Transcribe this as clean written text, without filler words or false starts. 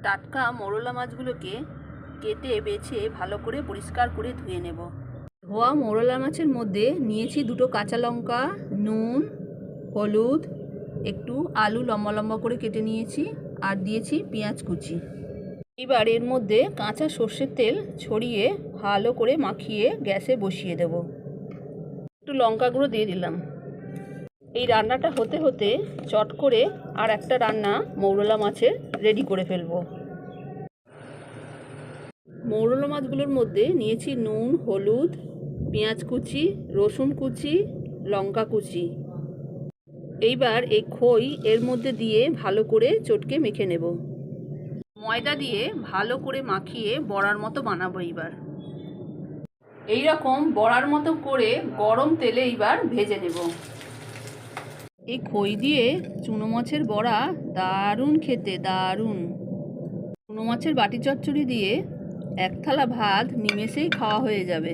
টাটকা মোরলা মাছগুলোকে কেটে বেছে ভালো করে পরিষ্কার করে ধুয়ে নেব। ধোয়া মোরলা মাছের মধ্যে নিয়েছি দুটো কাঁচা লঙ্কা, নুন, হলুদ, একটু আলু লম্বা লম্বা করে কেটে নিয়েছি, আর দিয়েছি পেঁয়াজ কুচি। এবার এর মধ্যে কাঁচা সর্ষের তেল ছড়িয়ে ভালো করে মাখিয়ে গ্যাসে বসিয়ে দেব। একটু লঙ্কা গুঁড়ো দিয়ে দিলাম। এই রান্নাটা হতে হতে চট করে আর একটা রান্না মৌরলা মাছের রেডি করে ফেলবো। মৌরলা মাছগুলোর মধ্যে নিয়েছি নুন, হলুদ, পেঁয়াজ কুচি, রসুন কুচি, লঙ্কা কুচি। এইবার এই খই এর মধ্যে দিয়ে ভালো করে চটকে মেখে নেব। ময়দা দিয়ে ভালো করে মাখিয়ে বড়ার মতো বানাবো। এইবার এই রকম বড়ার মতো করে গরম তেলে এইবার ভেজে নেব। এই খই দিয়ে চুনো মাছের বড়া দারুণ খেতে, দারুণ। চুনো মাছের বাটি চচ্চড়ি দিয়ে এক থালা ভাত নিমেষেই খাওয়া হয়ে যাবে।